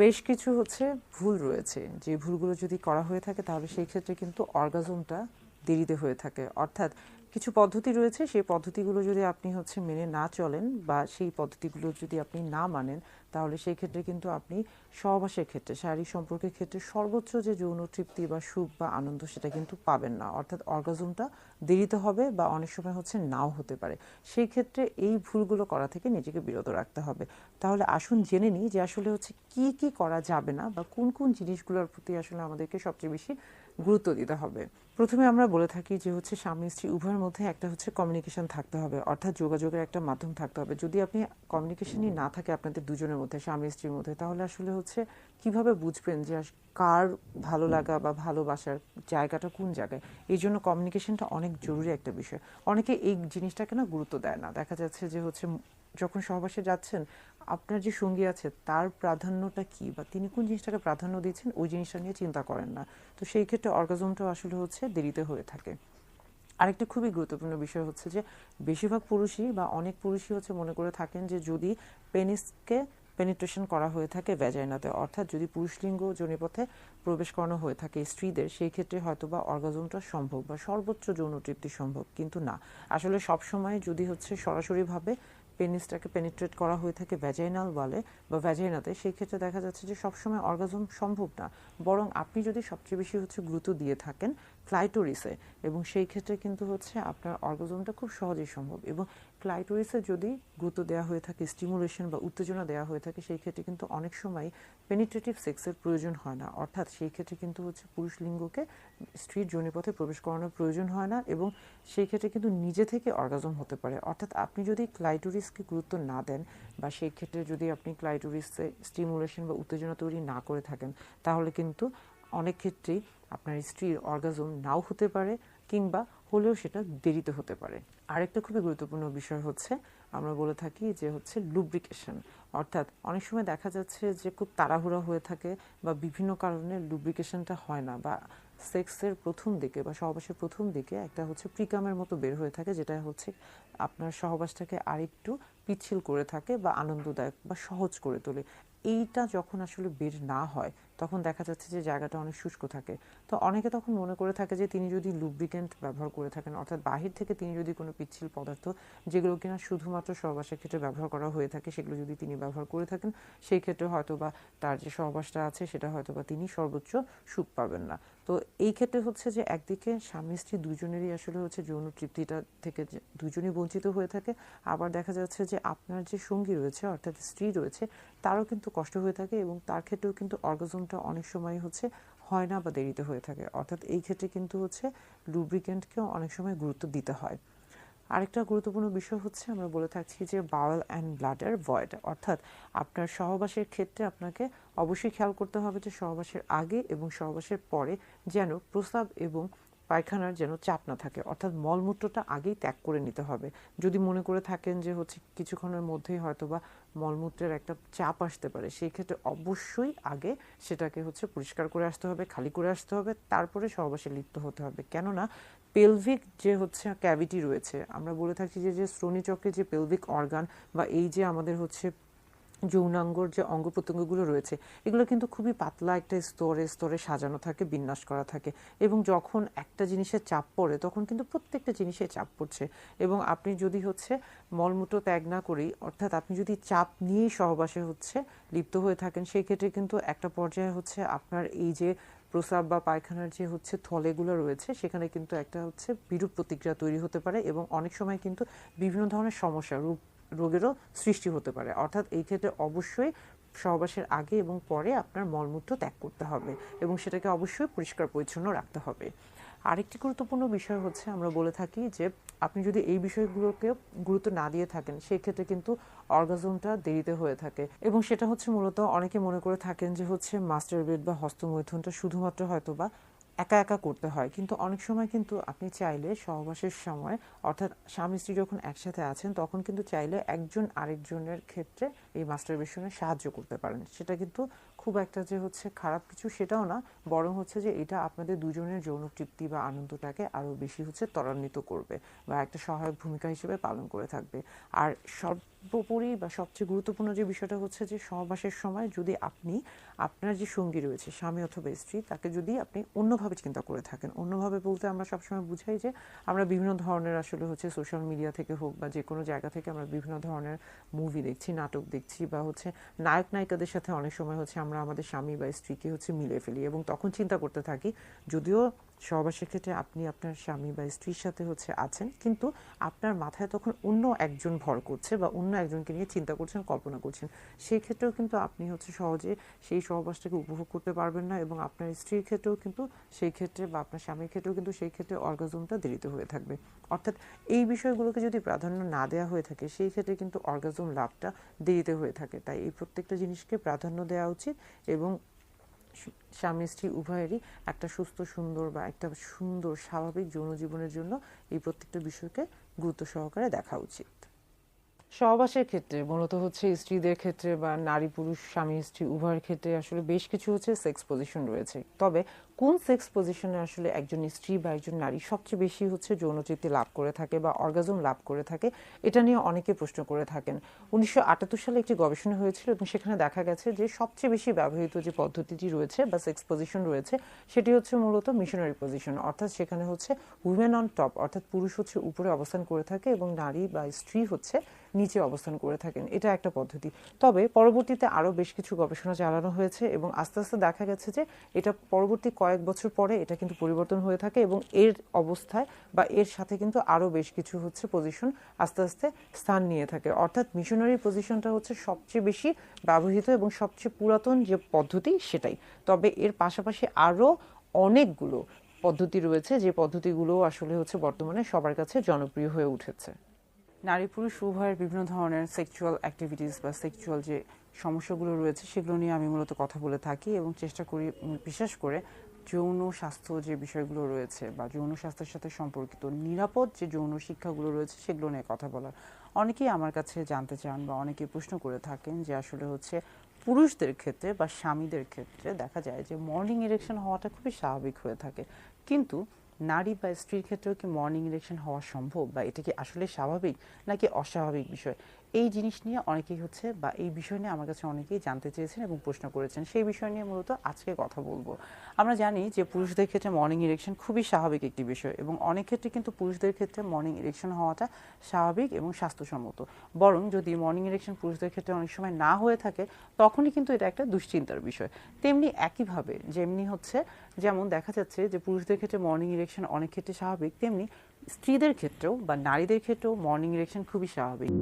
বেশ কিছু ভুল রয়েছে, যে ভুলগুলো যদি করা হয়ে থাকে তাহলে সেই ক্ষেত্রে কিন্তু অর্গাজমটা দেরিতে হয়ে থাকে। অর্থাৎ কিছু পদ্ধতি রয়েছে, সেই পদ্ধতিগুলো যদি আপনি মেনে না চলেন বা সেই পদ্ধতিগুলো যদি আপনি না মানেন, তাহলে সেই ক্ষেত্রে কিন্তু আপনি সহবাসের ক্ষেত্রে, শারীরিক সম্পর্কের ক্ষেত্রে সর্বোচ্চ যে যৌন তৃপ্তি বা সুখ বা আনন্দ সেটা কিন্তু পাবেন না। অর্থাৎ অর্গাজমটা দেরিতে হবে বা অনেক সময় নাও হতে পারে। সেই ক্ষেত্রে এই ভুলগুলো করা থেকে নিজেকে বিরত রাখতে হবে। তাহলে আসুন জেনে নিই যে আসলে কি কি করা যাবে না বা কোন কোন জিনিসগুলোর প্রতি আসলে আমাদেরকে সবচেয়ে বেশি গুরুত্ব দিতে হবে। প্রথমে আমরা বলে থাকি যে স্বামী স্ত্রী উভয়ের মধ্যে একটা কমিউনিকেশন থাকতে হবে, অর্থাৎ যোগাযোগের একটা মাধ্যম থাকতে হবে। যদি আপনি কমিউনিকেশনই না থাকে আপনাদের দুজনের মধ্যে, স্বামী স্ত্রীর মধ্যে, তাহলে আসলে কিভাবে বুঝবেন যে কার ভালো লাগা বা ভালোবাসার জায়গাটা কোন জায়গায়। এই জন্য কমিউনিকেশনটা অনেক জরুরি একটা বিষয়। অনেকে এই জিনিসটাকে না গুরুত্ব দেয় না। দেখা যাচ্ছে যে যখন সহবাসে যাচ্ছেন, আপনার যে সঙ্গী আছে তার প্রাধান্যটা কি বা তিনি কোন জিনিসটাকে প্রাধান্য দিচ্ছেন ওই জিনিসটা নিয়ে চিন্তা করেন না। তো সেই ক্ষেত্রে অর্গাজমটাও আসলে দেরিতে হয়ে থাকে। আরেকটা খুবই গুরুত্বপূর্ণ বিষয় যে বেশিরভাগ পুরুষই বা অনেক পুরুষই মনে করে থাকেন যে যদি পেনিসকে পেনিট্রেশন করা হয়ে থাকে ভ্যাজাইনাতে, অর্থাৎ যদি পুরুষলিঙ্গ যোনিপথে প্রবেশ করানো হয়ে থাকে স্ত্রীদের, সেই ক্ষেত্রে হয়তোবা অর্গাজমটা সম্ভব বা সর্বোচ্চ যৌন তৃপ্তি সম্ভব। কিন্তু না, আসলে সবসময় যদি সরাসরিভাবে পেনিসটাকে পেনিট্রেট করা হয়ে থাকে ভ্যাজাইনাল ওয়ালে বা ভ্যাজাইনাতে, সেই ক্ষেত্রে দেখা যাচ্ছে যে সবসময় অর্গাজম সম্ভব না। বরং আপনি যদি সবচেয়ে বেশি গুরুত্ব দিয়ে থাকেন ক্লাইটোরিসে, এবং সেই ক্ষেত্রে কিন্তু আপনার অর্গাজমটা খুব সহজেই সম্ভব। এবং ক্লাইটোরিসে যদি গুরুত্ব দেওয়া হয়ে থাকে, স্টিমুলেশন বা উত্তেজনা দেওয়া হয়ে থাকে, সেই ক্ষেত্রে কিন্তু অনেক সময় পেনিট্রেটিভ সেক্সের প্রয়োজন হয় না। অর্থাৎ সেই ক্ষেত্রে কিন্তু পুরুষ লিঙ্গকে স্ত্রীর যোনিপথে প্রবেশ করানোর প্রয়োজন হয় না, এবং সেই ক্ষেত্রে কিন্তু নিজে থেকে অর্গাজম হতে পারে। অর্থাৎ আপনি যদি ক্লাইটোরিসকে গুরুত্ব না দেন বা সেই ক্ষেত্রে যদি আপনি ক্লাইটোরিসে স্টিমুলেশন বা উত্তেজনা তৈরি না করে থাকেন, তাহলে কিন্তু অনেক ক্ষেত্রেই আপনার স্ত্রীর অর্গাজম নাও হতে পারে, কিংবা হলেও সেটা দেরিতে হতে পারে। আরেকটা খুবই গুরুত্বপূর্ণ বিষয় আমরা বলে থাকি যে লুব্রিকেশন। অর্থাৎ অনেক সময় দেখা যাচ্ছে যে খুব তাড়াহুড়া হয়ে থাকে বা বিভিন্ন কারণে লুব্রিকেশনটা হয় না, বা সেক্সের প্রথম দিকে বা সহবাসের প্রথম দিকে একটা প্রিকামের মতো বের হয়ে থাকে, যেটা আপনার সহবাসটাকে আরেকটু পিচ্ছিল করে থাকে বা আনন্দদায়ক বা সহজ করে তোলে। এইটা যখন আসলে বের না হয়, তখন দেখা যাচ্ছে যে জায়গাটা অনেক শুষ্ক থাকে। তো অনেকে তখন মনে করে থাকে যে তিনি যদি লুব্রিকেন্ট ব্যবহার করে থাকেন, অর্থাৎ বাহির থেকে তিনি যদি কোনো পিচ্ছিল পদার্থ, যেগুলো কিনা শুধুমাত্র সহবাসের ক্ষেত্রে ব্যবহার করা হয়ে থাকে, সেগুলো যদি তিনি ব্যবহার করে থাকেন, সেই ক্ষেত্রে হয়তো বা তার যে সহবাসটা আছে সেটা হয়তো বা তিনি সর্বোচ্চ সুখ পাবেন না। তো এই ক্ষেত্রে যে একদিকে স্বামী স্ত্রী দুজনেরই আসলে যৌন তৃপ্তিটা থেকে দুজনই বঞ্চিত হয়ে থাকে। আবার দেখা যাচ্ছে যে আপনার যে সঙ্গী রয়েছে, অর্থাৎ স্ত্রী রয়েছে, তারও কিন্তু কষ্ট হয়ে থাকে, এবং তার ক্ষেত্রেও কিন্তু অর্গাজমটা অনেক সময় হয় না বা দেরিতে হয়ে থাকে। অর্থাৎ এই ক্ষেত্রে কিন্তু লুব্রিকেন্টকেও অনেক সময় গুরুত্ব দিতে হয়। আরেকটা গুরুত্বপূর্ণ বিষয় আমরা বলে থাকছি যে বাওয়েল অ্যান্ড ব্লাডার ভয়েড। অর্থাৎ আপনার সহবাসের ক্ষেত্রে আপনাকে অবশ্যই খেয়াল করতে হবে যে সহবাসের আগে এবং সহবাসের পরে যেন প্রস্রাব এবং পায়খানার যেন চাপ না থাকে। অর্থাৎ মলমূত্রটা আগেই ত্যাগ করে নিতে হবে। যদি মনে করে থাকেন যে কিছুক্ষণের মধ্যেই হয়তোবা মলমূত্রের একটা চাপ আসতে পারে, সেই ক্ষেত্রে অবশ্যই আগে সেটাকে পরিষ্কার করে আসতে হবে, খালি করে আসতে হবে, তারপরে সহবাসে লিপ্ত হতে হবে। কেননা পেলভিক যে ক্যাভিটি রয়েছে, আমরা বলে থাকি যে শ্রোণীচক্রে যে পেলভিক অর্গান বা এই যে আমাদের যৌনাঙ্গর যে অঙ্গ প্রত্যঙ্গগুলো রয়েছে, এগুলো কিন্তু খুবই পাতলা একটা স্তরে স্তরে সাজানো থাকে, বিন্যাস করা থাকে, এবং যখন একটা জিনিসের চাপ পড়ে তখন কিন্তু প্রত্যেকটা জিনিসে চাপ পড়ছে। এবং আপনি যদি মলমূত্র ত্যাগ না করেই, অর্থাৎ আপনি যদি চাপ নিয়েই সহবাসে লিপ্ত হয়ে থাকেন, সেই ক্ষেত্রে কিন্তু একটা পর্যায়ে আপনার এই যে প্রস্রাব বা পায়খানার যে থলেগুলো রয়েছে, সেখানে কিন্তু একটা বিরূপ প্রতিক্রিয়া তৈরি হতে পারে, এবং অনেক সময় কিন্তু বিভিন্ন ধরনের সমস্যা রোগেরও সৃষ্টি হতে পারে। অর্থাৎ এই ক্ষেত্রে অবশ্যই সহবাসের আগে এবং পরে আপনার মলমূত্র ত্যাগ করতে হবে, এবং সেটাকে অবশ্যই পরিষ্কার পরিচ্ছন্ন রাখতে হবে। আরেকটি গুরুত্বপূর্ণ বিষয় আমরা বলে থাকি যে আপনি যদি এই বিষয়গুলোকে গুরুত্ব না দিয়ে থাকেন, সেই ক্ষেত্রে কিন্তু অর্গাজমটা দেরিতে হয়ে থাকে। এবং সেটা মূলত অনেকে মনে করে থাকেন যে মাস্টারবেট বা হস্তমৈথুনটা শুধুমাত্র হয়তোবা একা একা করতে হয়, কিন্তু অনেক সময় কিন্তু আপনি চাইলে সহবাসের সময়, অর্থাৎ স্বামী স্ত্রী যখন একসাথে আছেন, তখন কিন্তু চাইলে একজন আরেকজনের ক্ষেত্রে এই মাস্টারবেশনে সাহায্য করতে পারেন। সেটা কিন্তু খুব একটা যে হচ্ছে খারাপ কিছু সেটাও না, বরং হচ্ছে যে এটা আপনাদের দুজনের যৌন তৃপ্তি বা আনন্দটাকে আরও বেশি হচ্ছে ত্বরান্বিত করবে বা একটা সহায়ক ভূমিকা হিসেবে পালন করে থাকবে। আর সর্বোপরি বা সবচেয়ে গুরুত্বপূর্ণ যে বিষয়টা হচ্ছে যে সহবাসের সময় যদি আপনি আপনার যে সঙ্গী রয়েছে স্বামী অথবা স্ত্রী, তাকে যদি আপনি অন্যভাবে চিন্তা করে থাকেন, অন্যভাবে বলতে আমরা সবসময় বুঝাই যে আমরা বিভিন্ন ধরনের আসলে হচ্ছে সোশ্যাল মিডিয়া থেকে হোক বা যে কোনো জায়গা থেকে আমরা বিভিন্ন ধরনের মুভি দেখছি, নাটক দেখছি, বা হচ্ছে নায়ক নায়িকাদের সাথে অনেক সময় হচ্ছে আমরা আমাদের স্বামী বা স্ত্রীকে হচ্ছে মিলিয়ে ফেলি এবং তখন চিন্তা করতে থাকি, যদিও সহবাসের ক্ষেত্রে আপনি আপনার স্বামী বা স্ত্রীর সাথে হচ্ছে আছেন, কিন্তু আপনার মাথায় তখন অন্য একজন ভর করছে বা অন্য একজনকে নিয়ে চিন্তা করছেন, কল্পনা করছেন। সেই ক্ষেত্রেও কিন্তু আপনি হচ্ছে সহজে সেই সহবাসটাকে উপভোগ করতে পারবেন না, এবং আপনার স্ত্রীর ক্ষেত্রেও কিন্তু সেই ক্ষেত্রে বা আপনার স্বামীর ক্ষেত্রেও কিন্তু সেই ক্ষেত্রে অর্গাজমটা দেরিতে হয়ে থাকবে। অর্থাৎ এই বিষয়গুলোকে যদি প্রাধান্য না দেওয়া হয়ে থাকে, সেই ক্ষেত্রে কিন্তু অর্গাজম লাভটা দেরিতে হয়ে থাকে। তাই এই প্রত্যেকটা জিনিসকে প্রাধান্য দেওয়া উচিত এবং স্বামী স্ত্রী উভয়েরই একটা সুস্থ সুন্দর বা একটা সুন্দর স্বাভাবিক যৌন জীবনের জন্য এই প্রত্যেকটা বিষয়কে গুরুত্ব সহকারে দেখা উচিত। সহবাসের ক্ষেত্রে মূলত হচ্ছে স্ত্রীদের ক্ষেত্রে বা নারী পুরুষ স্বামী স্ত্রী উভয়ের ক্ষেত্রে আসলে বেশ কিছু হচ্ছে সেক্স পজিশন রয়েছে। তবে কোন সেক্স পজিশনে আসলে একজন স্ত্রী বা একজন নারী সবচেয়ে বেশি হচ্ছে যৌন তৃপ্তি লাভ করে থাকে বা অর্গাজম লাভ করে থাকে, এটা নিয়ে অনেকে প্রশ্ন করে থাকেন। 1978 সালে একটি গবেষণা হয়েছিল এবং সেখানে দেখা গেছে যে সবচেয়ে বেশি ব্যবহৃত যে পদ্ধতিটি রয়েছে বা সেক্স পজিশন রয়েছে সেটি হচ্ছে মূলত মিশনারি পজিশন, অর্থাৎ সেখানে হচ্ছে উইমেন অন টপ, অর্থাৎ পুরুষ হচ্ছে উপরে অবস্থান করে থাকে এবং নারী বা স্ত্রী হচ্ছে নিচে অবস্থান করে থাকেন। এটা একটা পদ্ধতি। তবে পরবর্তীতে আরও বেশ কিছু গবেষণা চালানো হয়েছে এবং আস্তে আস্তে দেখা গেছে যে এটা পরবর্তী কয়েক বছর পরে এটা কিন্তু পরিবর্তন হয়ে থাকে এবং এর অবস্থায় বা এর সাথে কিন্তু আরও বেশ কিছু হচ্ছে পজিশন আস্তে আস্তে স্থান নিয়ে থাকে। অর্থাৎ মিশনারি পজিশনটা হচ্ছে সবচেয়ে বেশি ব্যবহৃত এবং সবচেয়ে পুরাতন যে পদ্ধতি সেটাই। তবে এর পাশাপাশি আরও অনেকগুলো পদ্ধতি রয়েছে যে পদ্ধতিগুলো আসলে হচ্ছে বর্তমানে সবার কাছে জনপ্রিয় হয়ে উঠেছে। নারী পুরুষ উভয়ের বিভিন্ন ধরনের সেক্সুয়াল অ্যাক্টিভিটিস বা সেক্সুয়াল যে সমস্যাগুলো রয়েছে সেগুলো নিয়ে আমি মূলত কথা বলে থাকি এবং চেষ্টা করি বিশেষ করে যৌন স্বাস্থ্য যে বিষয়গুলো রয়েছে বা যৌন স্বাস্থ্যের সাথে সম্পর্কিত নিরাপদ যে যৌন শিক্ষাগুলো রয়েছে সেগুলো নিয়ে কথা বলার। অনেকেই আমার কাছে জানতে চান বা অনেকেই প্রশ্ন করে থাকেন যে আসলে হচ্ছে পুরুষদের ক্ষেত্রে বা স্বামীদের ক্ষেত্রে দেখা যায় যে মর্নিং ইরেকশন হওয়াটা খুবই স্বাভাবিক হয়ে থাকে, কিন্তু নারী বা স্ত্রীর ক্ষেত্রেও কি মর্নিং ইরেকশন হওয়া সম্ভব বা এটা কি আসলে স্বাভাবিক নাকি অস্বাভাবিক বিষয়? এই জিনিস নিয়ে অনেকেই হচ্ছে বা এই বিষয় নিয়ে আমার কাছে অনেকেই জানতে চেয়েছেন এবং প্রশ্ন করেছেন। সেই বিষয় নিয়ে মূলত আজকে কথা বলবো। আমরা জানি যে পুরুষদের ক্ষেত্রে মর্নিং ইরেকশন খুবই স্বাভাবিক একটি বিষয় এবং অনেক ক্ষেত্রে কিন্তু পুরুষদের ক্ষেত্রে মর্নিং ইরেকশন হওয়াটা স্বাভাবিক এবং স্বাস্থ্যসম্মত। বরং যদি মর্নিং ইরেকশন পুরুষদের ক্ষেত্রে অনেক সময় না হয়ে থাকে তখনই কিন্তু এটা একটা দুশ্চিন্তার বিষয়। তেমনি একইভাবে যেমনি হচ্ছে যেমন দেখা যাচ্ছে যে পুরুষদের ক্ষেত্রে মর্নিং ইরেকশন অনেক ক্ষেত্রে স্বাভাবিক, তেমনি স্ত্রীদের ক্ষেত্রেও বা নারীদের ক্ষেত্রেও মর্নিং ইরেকশন খুবই স্বাভাবিক।